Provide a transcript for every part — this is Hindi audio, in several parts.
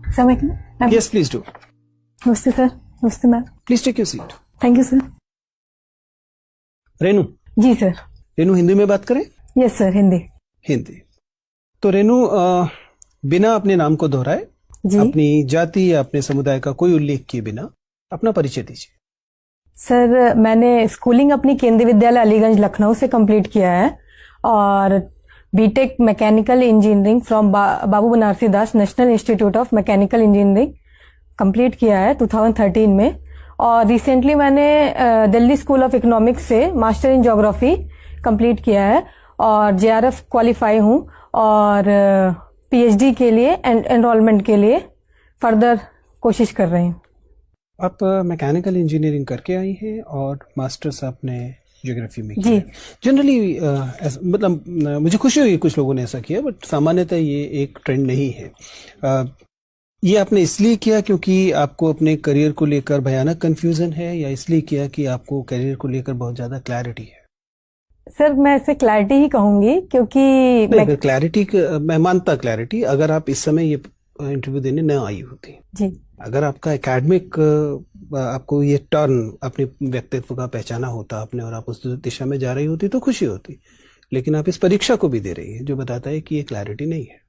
सर मैं Yes, please do. नमस्ते सर। नमस्ते ma'am. Please take your seat. Thank you sir. Renu, जी सर। रेनू हिंदी में बात करें? Yes sir, Hindi. हिंदी। तो रेनू, बिना अपने नाम को दोहराए, जी अपनी जाति या अपने समुदाय का कोई उल्लेख किए बिना अपना परिचय दीजिए। सर, मैंने स्कूलिंग अपनी केंद्रीय विद्यालय अलीगंज लखनऊ से कंप्लीट किया है और B Tech mechanical engineering from Babu Banarasi Das national institute of mechanical engineering complete किया है 2013 में। और रिसेंटली मैंने दिल्ली स्कूल ऑफ इकोनॉमिक्स से मास्टर इन ज्योग्राफी कंप्लीट किया है और जेआरएफ क्वालिफाई हूँ और पीएचडी के लिए एनरोलमेंट के लिए फर्दर कोशिश कर रही हूँ। आप मैकेनिकल इंजीनियरिंग करके आई हैं और मास्टर्स आपने ज्योग्राफी में किया। जी। जनरली मतलब मुझे खुशी हुई कुछ लोगों ने ऐसा किया, बट सामान्यतः ये एक ट्रेंड नहीं है। ये आपने इसलिए किया क्योंकि आपको अपने करियर को लेकर भयानक कंफ्यूजन है, या इसलिए किया कि आपको करियर को लेकर बहुत ज्यादा क्लैरिटी है? सर, मैं इसे क्लैरिटी ही कहूंगी क्योंकि क्लैरिटी मैं मानता क्लैरिटी, अगर आप इस समय ये इंटरव्यू देने न आई होती जी, अगर आपका एकेडमिक आपको ये टर्न अपने व्यक्तित्व का पहचाना होता आपने और आप उस दिशा में जा रही होती तो खुशी होती, लेकिन आप इस परीक्षा को भी दे रही है जो बताता है कि ये क्लैरिटी नहीं है।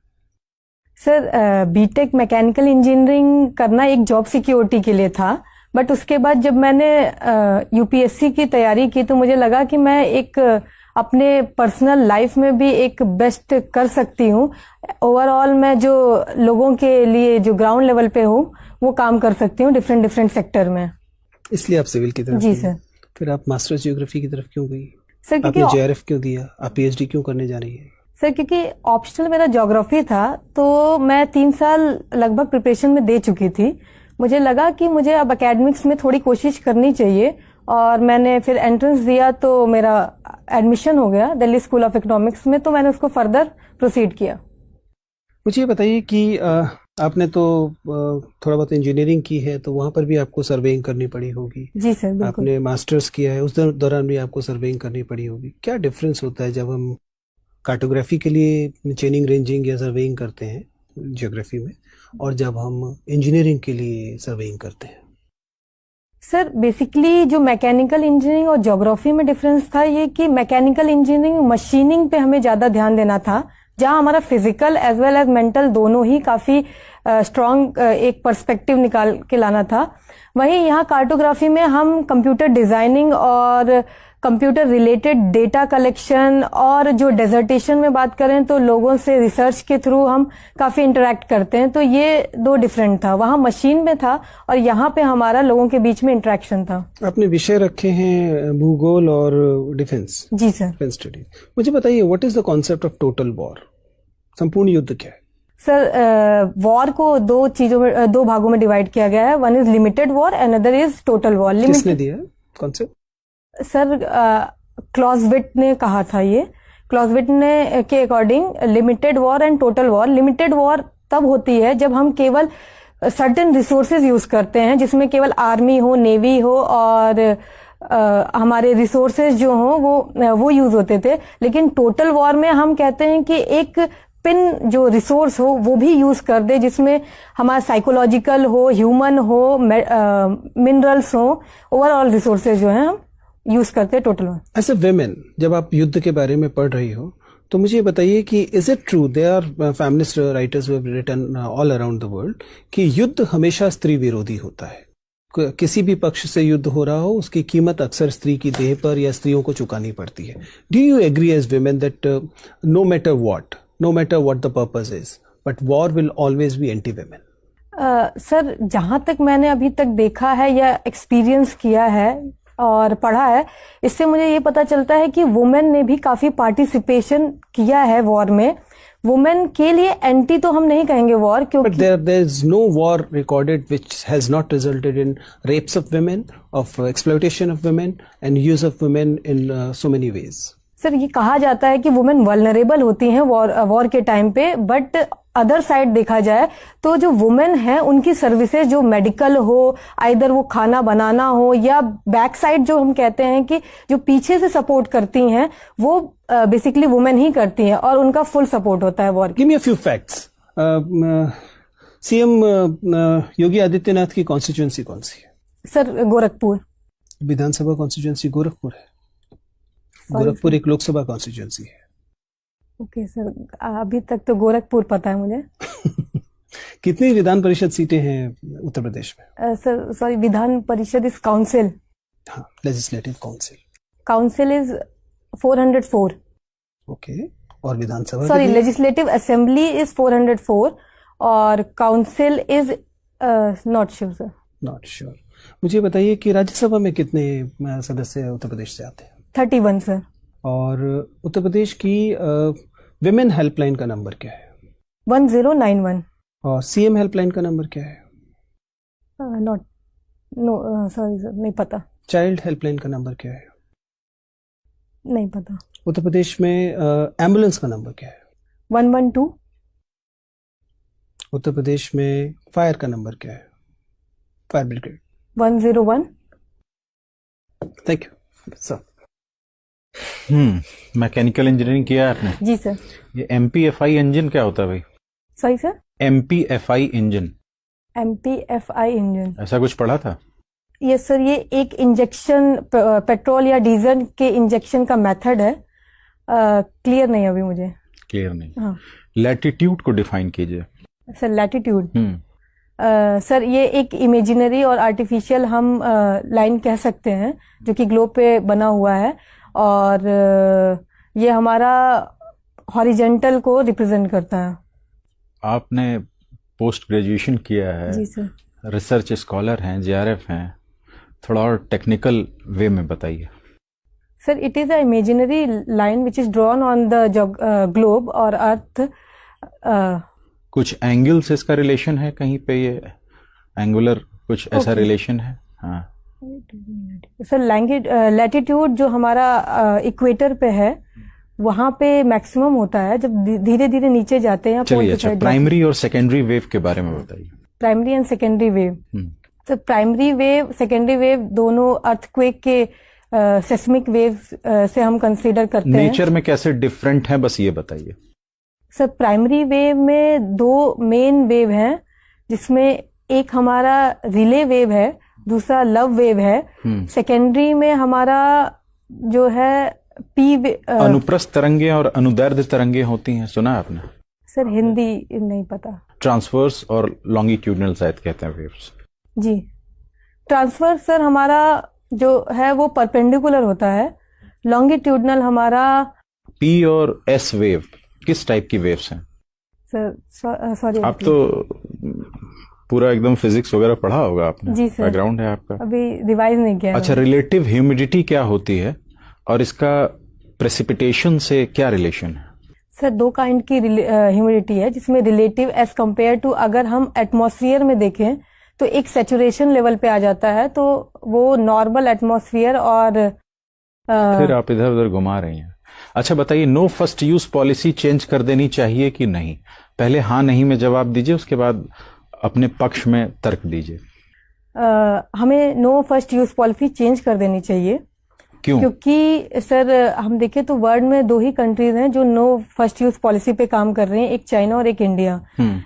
सर, बीटेक मैकेनिकल इंजीनियरिंग करना एक जॉब सिक्योरिटी के लिए था, बट उसके बाद जब मैंने यूपीएससी की तैयारी की तो मुझे लगा कि मैं एक अपने पर्सनल लाइफ में भी एक बेस्ट कर सकती हूँ। ओवरऑल मैं जो लोगों के लिए जो ग्राउंड लेवल पे हूँ वो काम कर सकती हूँ डिफरेंट सेक्टर में। इसलिए आप सिविल की तरफ जी गई। सर। फिर आप मास्टर्स ज्योग्राफी की तरफ क्यों गई? सर क्योंकि आपने जेआरएफ क्यों दिया? आप पीएचडी क्यों करने जा रही है? सर क्योंकि ऑप्शनल मेरा ज्योग्राफी था तो मैं 3 साल लगभग प्रिपरेशन में दे चुकी थी। मुझे लगा कि मुझे अब एकेडमिक्स में थोड़ी कोशिश करनी चाहिए और मैंने फिर एंट्रेंस दिया तो मेरा एडमिशन हो गया दिल्ली स्कूल ऑफ इकोनॉमिक्स में, तो मैंने उसको फर्दर प्रोसीड किया। मुझे ये बताइए कि आपने तो थोड़ा बहुत इंजीनियरिंग की है तो वहां पर भी आपको सर्वेइंग करनी पड़ी होगी। जी सर, बिल्कुल। आपने मास्टर्स किया है, उस दौरान भी आपको सर्वेइंग करनी पड़ी होगी। क्या डिफरेंस होता है जब हम कार्टोग्राफी के लिए चेनिंग रेंजिंग या सर्वेइंग करते हैं ज्योग्राफी में, और जब हम इंजीनियरिंग के लिए सर्वेइंग करते हैं? सर बेसिकली जो मैकेनिकल इंजीनियरिंग और ज्योग्राफी में डिफरेंस था ये कि मैकेनिकल इंजीनियरिंग मशीनिंग पे हमें ज्यादा ध्यान देना था, जहां हमारा physical as well as mental दोनों ही काफी स्ट्रांग एक पर्सपेक्टिव निकाल के लाना था। वहीं यहाँ कार्टोग्राफी में हम कंप्यूटर डिजाइनिंग और कंप्यूटर रिलेटेड डेटा कलेक्शन और जो डेजर्टेशन में बात करें तो लोगों से रिसर्च के थ्रू हम काफी इंटरेक्ट करते हैं, तो ये दो डिफरेंट था। वहां मशीन में था और यहाँ पे हमारा लोगों के बीच में इंटरेक्शन था। आपने विषय रखे हैं भूगोल और डिफेंस। जी सर। Defence study. मुझे बताइए, what is the concept of total war? संपूर्ण युद्ध क्या है? सर, वॉर को दो भागों में डिवाइड किया गया है। One is limited war, another is total war. किसने दिया कॉन्सेप्ट? सर, क्लॉजविट ने कहा था ये। क्लॉजविट ने के according limited war and total war. Limited war तब होती है जब हम केवल सर्टेन रिसोर्सेज यूज करते हैं, जिसमें केवल आर्मी हो, नेवी हो और हमारे रिसोर्सेज जो हो वो यूज होते थे। लेकिन टोटल वॉर में हम कहते हैं कि एक पिन जो रिसोर्स हो वो भी यूज कर दे, जिसमें हमारा साइकोलॉजिकल हो, ह्यूमन हो, मिनरल्स हो, ओवरऑल रिसोर्सेज जो हैं हम यूज करते हैं टोटल में। एज ए वुमेन, जब आप युद्ध के बारे में पढ़ रही हो तो मुझे बताइए कि is it true, they are feminist writers who have written all around the world, कि युद्ध हमेशा स्त्री विरोधी होता है? किसी भी पक्ष से युद्ध हो रहा हो उसकी कीमत अक्सर स्त्री की देह पर या स्त्रियों को चुकानी पड़ती है। Do you agree as women that no matter what the purpose is, but war will always be anti women? Sir, जहां तक मैंने अभी तक देखा है या एक्सपीरियंस किया है और पढ़ा है, इससे मुझे ये पता चलता है कि वुमेन ने भी काफी पार्टिसिपेशन किया है वॉर में। वुमेन के लिए एंटी तो हम नहीं कहेंगे वॉर, क्योंकि But there is no war recorded which has not resulted in rapes of women, of exploitation of women and use of women in so many ways. Sir, ये कहा जाता है कि वुमेन वल्नरेबल होती हैं वॉर के टाइम पे, बट अदर साइड देखा जाए तो जो वुमेन है उनकी सर्विसेज जो मेडिकल हो, आइदर वो खाना बनाना हो या बैक साइड जो हम कहते हैं कि जो पीछे से सपोर्ट करती हैं, वो बेसिकली वुमेन ही करती हैं और उनका फुल सपोर्ट होता है war. Give me a few facts. CM Yogi Adityanath की कॉन्स्टिट्यूंसी कौन सी है? सर गोरखपुर। विधानसभा कॉन्स्टिट्यूंसी गोरखपुर है। गोरखपुर एक लोकसभा कॉन्स्टिट्यूंसी है। ओके सर, अभी तक तो गोरखपुर पता है मुझे। कितनी विधान परिषद सीटें हैं उत्तर प्रदेश में? Sir sorry, Vidhan Parishad is council. हाँ, legislative council. Council is 404। Okay, और विधानसभा? सॉरी, लेजिस्लेटिव असेंबली इज 404 और council is not sure sir. Not sure. मुझे बताइए कि राज्यसभा में कितने सदस्य उत्तर प्रदेश से आते हैं? 31 सर। और उत्तर प्रदेश की विमेन हेल्पलाइन का नंबर क्या है? 1091। और सीएम हेल्पलाइन का नंबर क्या है? नॉट, नो सॉरी सर, नहीं पता। चाइल्ड हेल्पलाइन का नंबर क्या है? नहीं पता। उत्तर प्रदेश में एम्बुलेंस का नंबर क्या है? 112। उत्तर प्रदेश में फायर का नंबर क्या है? Fire brigade? 101। Thank you sir. Mechanical engineering किया है आपने? जी सर। ये MPFI इंजन क्या होता है भाई? सही sir. MPFI engine. MPFI engine, ऐसा कुछ पढ़ा था? यस सर, ये एक इंजेक्शन, पेट्रोल या डीजल के इंजेक्शन का मेथड है। क्लियर नहीं अभी मुझे। क्लियर नहीं। हाँ लैटिट्यूड को डिफाइन कीजिए। सर। लैटिट्यूड सर ये एक इमेजिनरी और आर्टिफिशियल हम लाइन कह सकते हैं जो कि ग्लोब पे बना हुआ है, और ये हमारा हॉरिजेंटल को रिप्रेजेंट करता है। आपने पोस्ट ग्रेजुएशन किया है? जी सर। रिसर्च स्कॉलर हैं, JRF हैं, थोड़ा और टेक्निकल वे में बताइए। Sir it is a imaginary line which is drawn on the globe और अर्थ। कुछ एंगल से इसका रिलेशन है कहीं पे? ये एंगुलर कुछ ऐसा रिलेशन है? हाँ सर, लैटिट्यूड जो हमारा इक्वेटर पे है वहां पे मैक्सिमम होता है, जब धीरे धीरे नीचे जाते हैं। चलिए, अच्छा प्राइमरी और सेकेंडरी वेव के बारे में बताइए। Primary and secondary wave. तो प्राइमरी वेव, सेकेंडरी वेव दोनों अर्थक्वेक के सेस्मिक वेव से हम कंसीडर करते हैं। नेचर में कैसे डिफरेंट है, बस ये बताइए। सर प्राइमरी वेव में दो मेन वेव हैं, जिसमें एक हमारा रिले वेव है, दूसरा लव वेव है। सेकेंडरी में हमारा जो है अनुप्रस्थ तरंगे और अनुदैर्ध्य तरंगे होती हैं, सुना है आपने? सर हिंदी नहीं पता। ट्रांसवर्स और लॉन्गिट्यूडनल शायद कहते हैं वेव्स। जी, ट्रांसवर्स सर हमारा जो है वो परपेंडिकुलर होता है, लॉन्गिट्यूडनल हमारा। P और S वेव किस टाइप की वेव्स हैं? सर सॉरी, आप तो पूरा एकदम फिजिक्स वगैरह पढ़ा होगा आपने। जी सर, बैकग्राउंड है आपका। अभी रिवाइज नहीं किया। अच्छा, रिलेटिव ह्यूमिडिटी क्या होती है और इसका प्रेसिपिटेशन से क्या रिलेशन है? सर दो काइंड की ह्यूमिडिटी है, जिसमें रिलेटिव एज कंपेयर टू अगर हम एटमॉस्फेयर में देखें तो एक सैचुरेशन लेवल पे आ जाता है, तो वो नॉर्मल एटमॉस्फेयर और फिर आप इधर उधर घुमा रही हैं। अच्छा बताइए, no first use policy change कर देनी चाहिए कि नहीं? पहले हाँ नहीं में जवाब दीजिए, उसके बाद अपने पक्ष में तर्क दीजिए। हमें no first use policy change कर देनी चाहिए। क्यों? क्योंकि सर हम देखें तो वर्ल्ड में दो ही कंट्रीज हैं जो नो फर्स्ट यूज पॉलिसी पे काम कर रहे हैं, एक चाइना और एक इंडिया।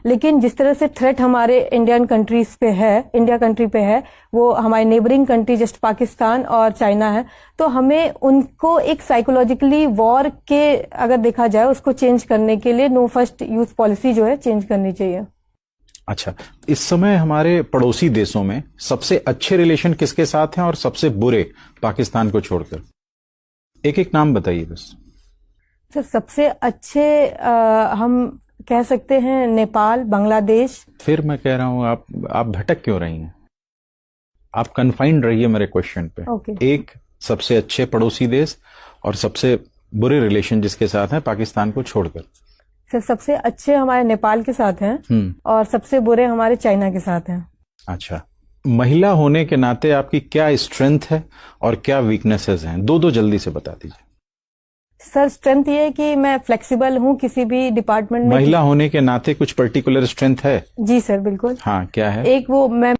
लेकिन जिस तरह से थ्रेट हमारे इंडियन कंट्रीज पे है, इंडिया कंट्री पे है, वो हमारे नेबरिंग कंट्री जस्ट पाकिस्तान और चाइना है, तो हमें उनको एक साइकोलॉजिकली वॉर के अगर देखा जाए उसको चेंज करने के लिए नो फर्स्ट यूज पॉलिसी जो है चेंज करनी चाहिए। अच्छा, इस समय हमारे पड़ोसी देशों में सबसे अच्छे रिलेशन किसके साथ हैं और सबसे बुरे पाकिस्तान को छोड़कर? एक एक नाम बताइए बस। सर सबसे अच्छे हम कह सकते हैं नेपाल, बांग्लादेश। फिर मैं कह रहा हूं आप भटक क्यों रही हैं? आप कन्फाइंड रहिए मेरे क्वेश्चन पे। एक सबसे अच्छे पड़ोसी देश और सबसे बुरे रिलेशन जिसके साथ हैं पाकिस्तान को छोड़कर। सर सबसे अच्छे हमारे नेपाल के साथ हैं और सबसे बुरे हमारे चाइना के साथ हैं। अच्छा, महिला होने के नाते आपकी क्या स्ट्रेंथ है और क्या वीकनेसेस हैं? दो जल्दी से बता दीजिए। सर स्ट्रेंथ ये है कि मैं फ्लेक्सिबल हूँ किसी भी डिपार्टमेंट में। महिला होने के नाते कुछ पर्टिकुलर स्ट्रेंथ है? जी सर बिल्कुल। हाँ, क्या है? एक वो मैं